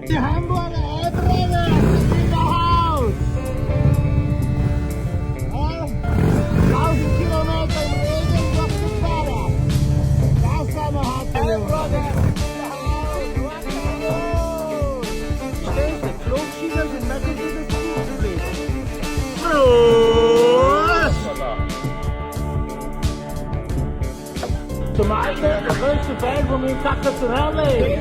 Die Hamburger Elbbrille in der Haus. 1000 Kilometer im Regen durch die Fahrrad. Das haben wir hart verloren. Stimmt, die Flugschienen sind wirklich wieder zurückgeblieben. Zum einen, der größte Fan von mir sagt das zu Herrlich.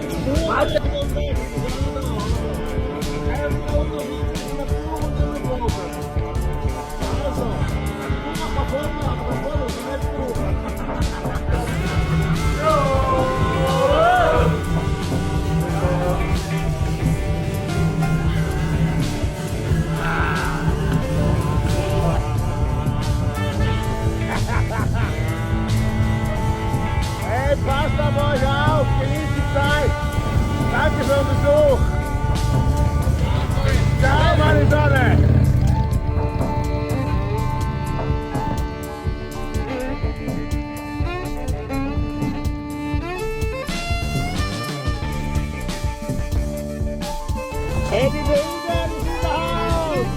Hey, passt auf euch auf, genießt die Zeit. Danke für den Besuch. Ciao, meine Sonne. Hey, die Bilder in der Haus.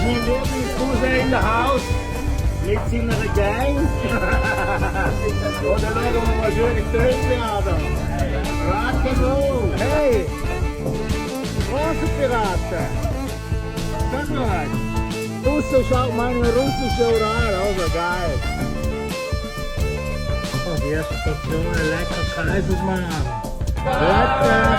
Mein Lieblingscousin in der Haus. Mit seiner Gang. Und dann schauen wir mal schöne Töne an. Rock'n'Roll. Hey! Straßenpiraten. Sag mal. Russo schaut meine russische an. Also geil. Oh, die erste Station, ein lecker Kaisermann. Lecker.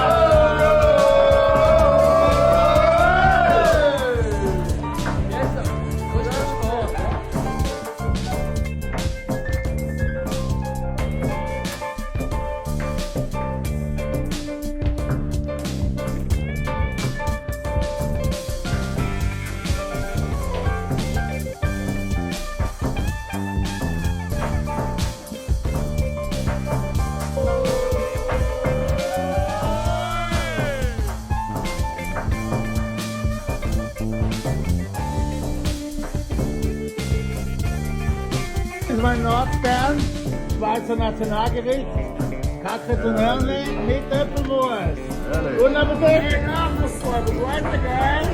Das ist mein Nordstern, Schweizer Nationalgericht, Katzet und Hörnli mit Äpfelmus. Und Appetit! Begleite, gell?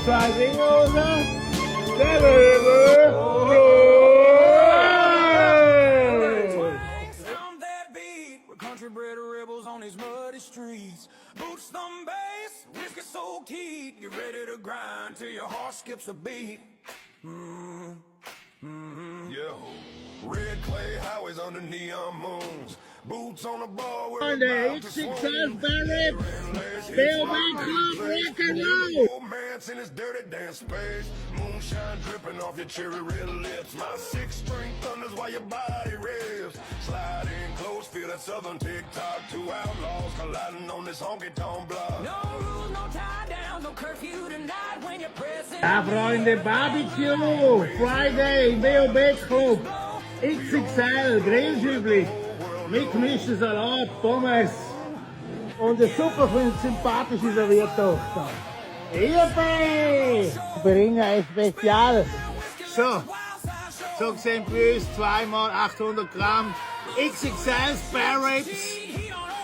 Zwei Singhosen, der Löwe. Country-bred rebels on these muddy streets. Boots thumb bass, whiskey soaked heat. You're ready to grind till your heart skips a beat. Yeah. Red clay highways under neon moons. Boots on the bar where Und der XXL Barrett, Bellman Club Rock'n'Roll. old man's in his dirty dance space. Moonshine dripping off your cherry red lips. My six-string thunders while your body revs. Slide in close, feel that southern tick-tock. Two outlaws colliding on this honky-tonk block. No rules, no tie down, no curfew tonight when you're pressing. Ja, Freunde, Barbecue, Friday, BOB Club, XXL, Grillschübli, mitgemischter Salat, Pommes und eine super sympathische Serviertochter. Liebe, bringen ein Spezial. So, So gesehen für uns 2x800 Gramm XXL Spare Ribs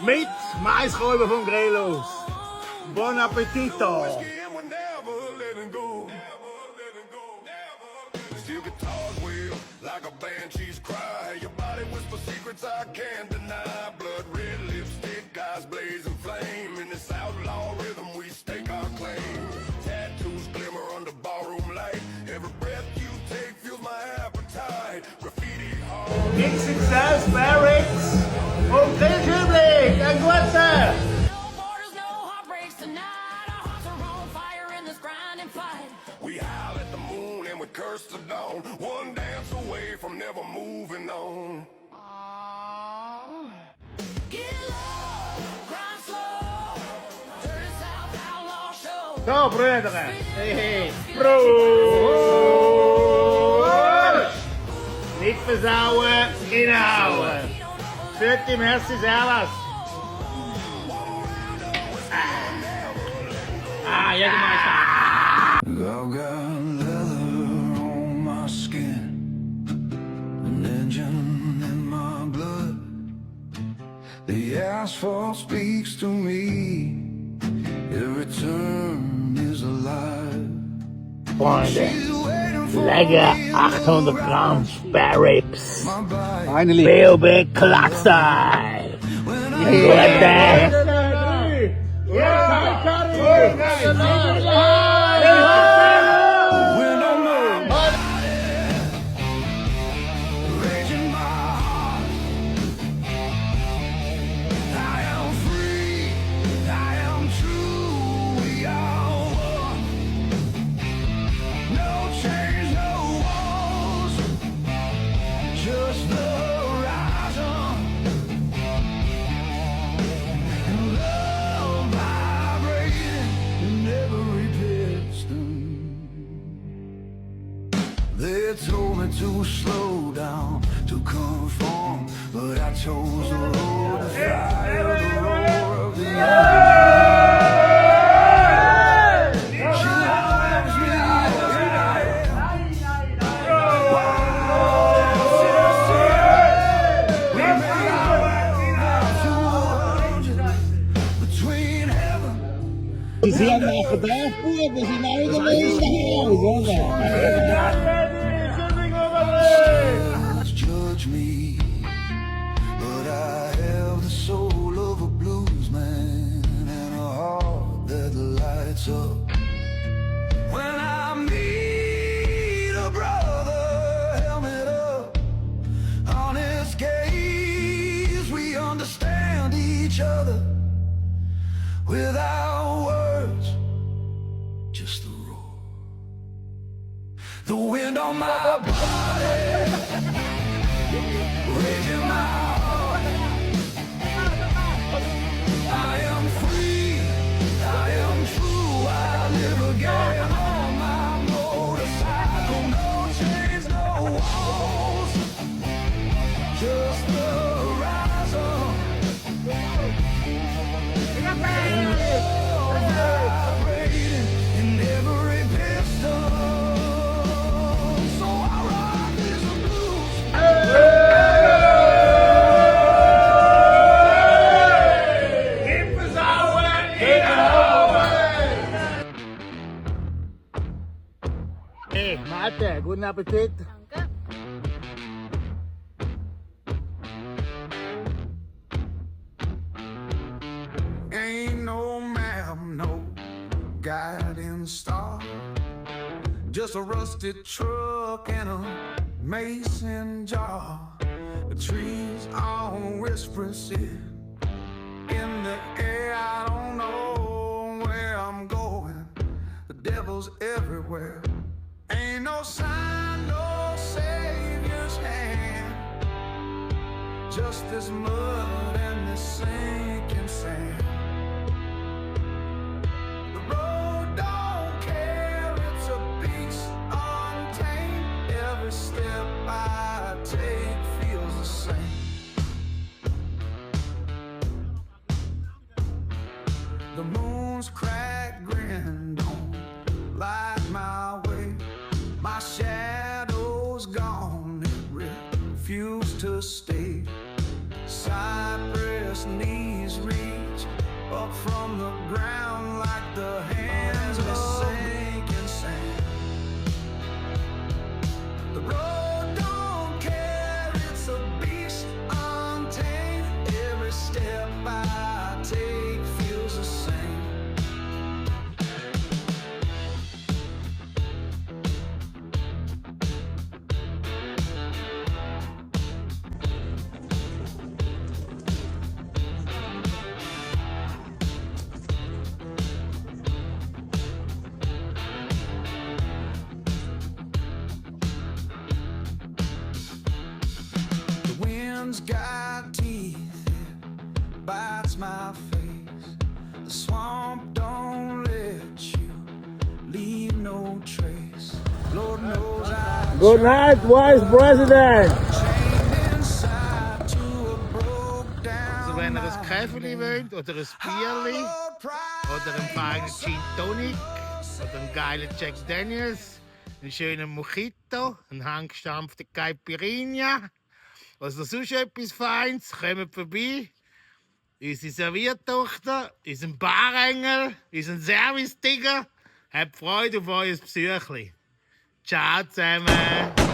mit Maiskolben vom Grill aus. Buon appetito! Still guitars wail like a banshee's cry. Your body whisper secrets I can't deny. Blood red lipstick, eyes blazing flame. In this outlaw rhythm we stake our claim. Tattoos glimmer under ballroom light. Every breath you take fuels my appetite. Graffiti hard. XXL Spare Ribs vom Grillkübel! Ein guter! No borders, no heartbreaks tonight. Our hearts are on fire in this grinding fight. We howl at the moon and we curse the dawn. One dance away from never moving on. Get low, grind slow. Dirty South Outlaw Show. So, Brüder! Hey, Prost! Nicht versauen, reinhauen! Schöne, merci, servus! Jägermeister! I've got leather on my skin, an engine in my blood. The asphalt speaks to me, every turn is alive. Freunde, lecker 800 Gramm Spare Ribs. My body Finally. B.O.B. Clock Style. Gute. wind on my body, raging my heart. I am free, I am true, we are one. No chains, no walls, just the horizon. And love vibrating in every piston. They told me to slow down, to conform, but I chose the road to fire, the roar of the engine. She loves me as I am. We made love to 100 between heaven. Die sind nach der Dorfbub, wir sind neu gewesen. Judge me, but I have the soul of a blues man and a heart that lights up. When I meet a brother, helmet up, honest gaze, we understand each other without words, just the roar. The wind on my body, raging my heart. I am free, I am true, I live again on my motorcycle. No chains, no walls, just the horizon. Vibrating in every piston. So I rock this blues. Hey, Malte, guten Appetit. Danke. Ain't no map, no guiding star, just a rusted truck and a mason jar. The trees all whispering in the air. I don't know where I'm going. The devil's everywhere. Ain't no sign, no savior's hand, just this mud and this sinking sand. The road don't care, it's a beast untamed. Every step I take feels the same. The moon's cracked grin don't light my way. My shadow's gone, on the ground like the hands of sinking sand. The road don't care, it's a beast untamed. Every step I take feels the same. The wind's got teeth, it bites my face. The swamp don't let you leave no trace. Lord knows I Good night, Vice President. chained inside to a broke down. Also wenn ihr ein Käferli wollt oder ein Bierli oder einen feinen Gin Tonic oder einen geilen Jack Daniels, einen schönen Mojito, einen handgestampften Caipirinha oder sonst etwas Feines, kommt vorbei. Unsere Serviertochter, unser Barengel, unser Service-Tiger, habt Freude auf euer Besuchli. Ciao zusammen.